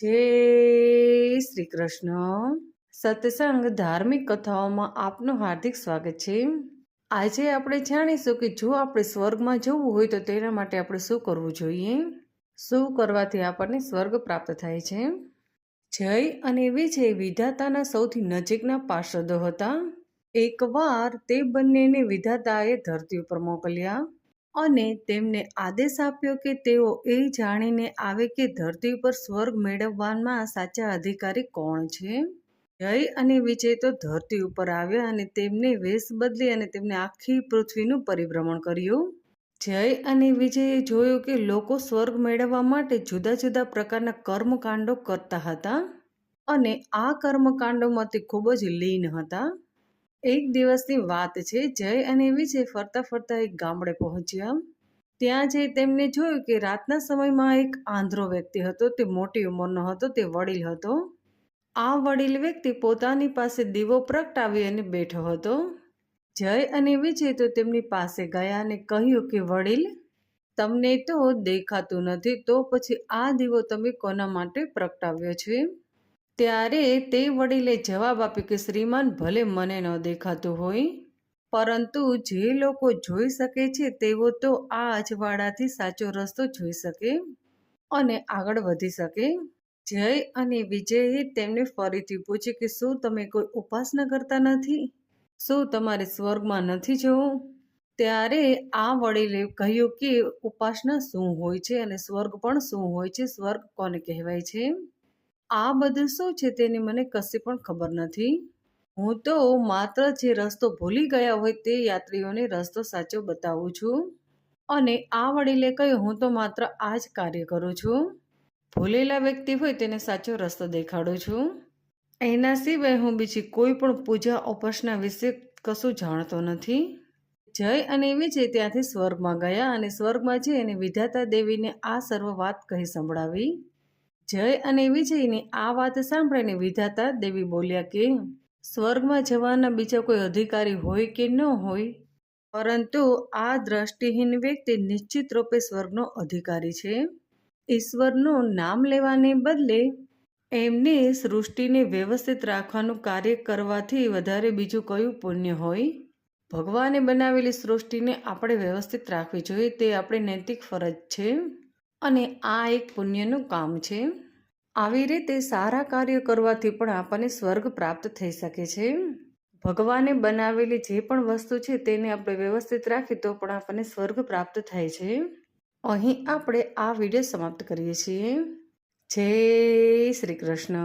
જય શ્રી કૃષ્ણ. સત્સંગ ધાર્મિક કથાઓમાં આપનું હાર્દિક સ્વાગત છે. આજે આપણે જાણીશું કે જો આપણે સ્વર્ગમાં જવું હોય તો તેના માટે આપણે શું કરવું જોઈએ, શું કરવાથી આપણને સ્વર્ગ પ્રાપ્ત થાય છે. જય અને વિજય વિધાતાના સૌથી નજીકના પાર્ષદો હતા. એકવાર તે બંનેને વિધાતાએ ધરતી ઉપર મોકલ્યા અને તેમને આદેશ આપ્યો કે તેઓ એ જાણીને આવે કે ધરતી ઉપર સ્વર્ગ મેળવવામાં સાચા અધિકારી કોણ છે. જય અને વિજય તો ધરતી ઉપર આવ્યા અને તેમને વેશ બદલી અને તેમને આખી પૃથ્વીનું પરિભ્રમણ કર્યું. જય અને વિજયે જોયું કે લોકો સ્વર્ગ મેળવવા માટે જુદા જુદા પ્રકારના કર્મકાંડો કરતા હતા અને આ કર્મકાંડોમાંથી ખૂબ જ લીન હતા. એક દિવસની વાત છે. જય અને વિજય ફરતા ફરતા એક ગામડે પહોંચ્યા. ત્યાં જઈ તેમને જોયું કે રાતના સમયમાં એક આંધળો વ્યક્તિ હતો. તે મોટી ઉંમરનો હતો, તે વડીલ હતો. આ વડીલ વ્યક્તિ પોતાની પાસે દીવો પ્રગટાવી અને બેઠો હતો. જય અને વિજય તો તેમની પાસે ગયા અને કહ્યું કે વડીલ, તમને તો દેખાતું નથી, તો પછી આ દીવો તમે કોના માટે પ્રગટાવ્યો છે. ત્યારે તે વડીલે જવાબ આપ્યો કે શ્રીમાન, ભલે મને ન દેખાતું હોય, પરંતુ જે લોકો જોઈ શકે છે તેઓ તો આ અજવાળાથી સાચો રસ્તો જોઈ શકે અને આગળ વધી શકે. જય અને વિજયે તેમને ફરીથી પૂછ્યું કે શું તમે કોઈ ઉપાસના કરતા નથી, શું તમારે સ્વર્ગમાં નથી જવું. ત્યારે આ વડીલે કહ્યું કે ઉપાસના શું હોય છે અને સ્વર્ગ પણ શું હોય છે, સ્વર્ગ કોને કહેવાય છે, આ બધું શું છે તેની મને કશી પણ ખબર નથી. હું તો માત્ર જે રસ્તો ભૂલી ગયા હોય તે યાત્રીઓને રસ્તો સાચો બતાવું છું. અને આ વડીલે કહ્યું, હું તો માત્ર આ જ કાર્ય કરું છું. ભૂલેલા વ્યક્તિ હોય તેને સાચો રસ્તો દેખાડું છું. એના સિવાય હું બીજી કોઈ પણ પૂજા ઉપાસના વિશે કશું જાણતો નથી. જય અને વિજય ત્યાંથી સ્વર્ગમાં ગયા અને સ્વર્ગમાં જઈ અને વિધાતા દેવીને આ સર્વ વાત કહી સંભળાવી. જય અને વિજયની આ વાત સાંભળીને વિધાતા દેવી બોલ્યા કે સ્વર્ગમાં જવાના બીજા કોઈ અધિકારી હોય કે ન હોય, પરંતુ આ દ્રષ્ટિહીન વ્યક્તિ નિશ્ચિત રૂપે સ્વર્ગનો અધિકારી છે. ઈશ્વરનું નામ લેવાને બદલે એમને સૃષ્ટિને વ્યવસ્થિત રાખવાનું કાર્ય કરવાથી વધારે બીજું કયું પુણ્ય હોય. ભગવાને બનાવેલી સૃષ્ટિને આપણે વ્યવસ્થિત રાખવી જોઈએ, તે આપણી નૈતિક ફરજ છે અને આ એક પુણ્યનું કામ છે. આવી રીતે સારા કાર્યો કરવાથી પણ આપણને સ્વર્ગ પ્રાપ્ત થઈ શકે છે. ભગવાને બનાવેલી જે પણ વસ્તુ છે તેને આપણે વ્યવસ્થિત રાખીએ તો પણ આપણને સ્વર્ગ પ્રાપ્ત થાય છે. અહીં આપણે આ વિડીયો સમાપ્ત કરીએ છીએ. જય શ્રી કૃષ્ણ.